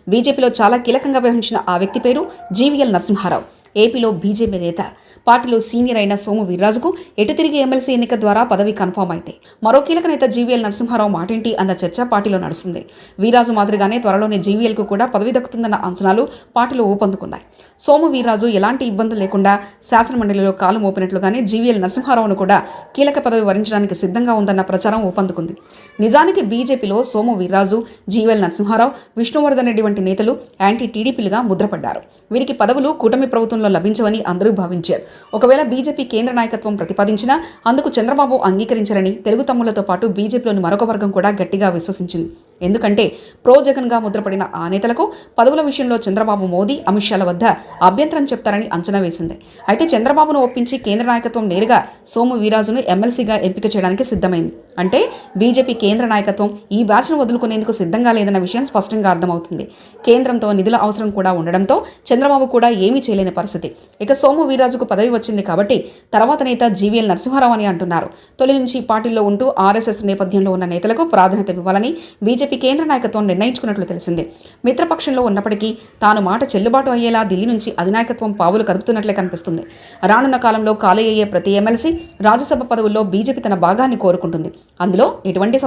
బీజేపీలో చాలా కీలకంగా వ్యవహరించిన ఆ వ్యక్తి పేరు జీవీఎల్ నరసింహారావు. ఏపీలో బీజేపీ నేత. పార్టీలో సీనియర్ అయిన సోము వీర్రాజుకు ఎటు తిరిగి ఎమ్మెల్సీ ఎన్నిక ద్వారా పదవి కన్ఫర్మ్ అయితే మరో కీలక నేత జీవీఎల్ నరసింహారావు మాటేంటి అన్న చర్చ పార్టీలో నడుస్తుంది. వీర్రాజు మాదిరిగానే త్వరలోనే జీవీఎల్కు కూడా పదవి దక్కుతుందన్న అంచనాలు పార్టీలో ఊపందుకున్నాయి. సోము వీర్రాజు ఎలాంటి ఇబ్బందులు లేకుండా శాసనమండలిలో కాలు మోపినట్లుగానే జీవీఎల్ నరసింహారావును కూడా కీలక పదవి వరించడానికి సిద్ధంగా ఉందన్న ప్రచారం ఊపందుకుంది. నిజానికి బీజేపీలో సోము వీర్రాజు, జీవీఎల్ నరసింహారావు, విష్ణువర్ధన్ రెడ్డి వంటి నేతలు యాంటీ టీడీపీలుగా ముద్రపడ్డారు. వీరికి పదవులు కూటమి ప్రభుత్వంలో లభించవని అందరూ భావించారు. ఒకవేళ బీజేపీ కేంద్ర నాయకత్వం ప్రతిపాదించినా అందుకు చంద్రబాబు అంగీకరించారని తెలుగు తమ్ముళ్లతో పాటు బీజేపీలోని మరొక వర్గం కూడా గట్టిగా విశ్వసించింది. ఎందుకంటే ప్రో జగన్గా ముద్రపడిన ఆ నేతలకు పదవుల విషయంలో చంద్రబాబు, మోదీ, అమిత్ షాల వద్ద అభ్యంతరం చెప్తారని అంచనా వేసింది. అయితే చంద్రబాబును ఒప్పించి కేంద్ర నాయకత్వం నేరుగా సోము వీర్రాజును ఎమ్మెల్సీగా ఎంపిక చేయడానికి సిద్ధమైంది. అంటే బీజేపీ కేంద్ర నాయకత్వం ఈ బ్యాచ్ను వదులుకునేందుకు సిద్ధంగా లేదన్న విషయం స్పష్టంగా అర్థమవుతుంది. కేంద్రంతో నిధుల అవసరం కూడా ఉండడంతో చంద్రబాబు కూడా ఏమీ చేయలేని పరిస్థితి. ఇక సోము వీర్రాజుకు పదవి వచ్చింది కాబట్టి తర్వాత నేత జీవీఎల్ నరసింహారావు అని అంటున్నారు. తొలి నుంచి పార్టీలో ఉంటూ ఆర్ఎస్ఎస్ నేపథ్యంలో ఉన్న నేతలకు ప్రాధాన్యత ఇవ్వాలని బీజేపీ కేంద్ర నాయకత్వం నిర్ణయించుకున్నట్లు తెలిసింది. మిత్రపక్షంలో ఉన్నప్పటికీ తాను మాట చెల్లుబాటు అయ్యేలా ఢిల్లీ నుంచి అధినాయకత్వం పావులు కదుపుతున్నట్లే కనిపిస్తుంది. రానున్న కాలంలో ఖాళీ అయ్యే ప్రతి ఎమ్మెల్సీ, రాజ్యసభ పదవుల్లో బీజేపీ తన భాగాన్ని కోరుకుంటుంది. అందులో ఎటువంటి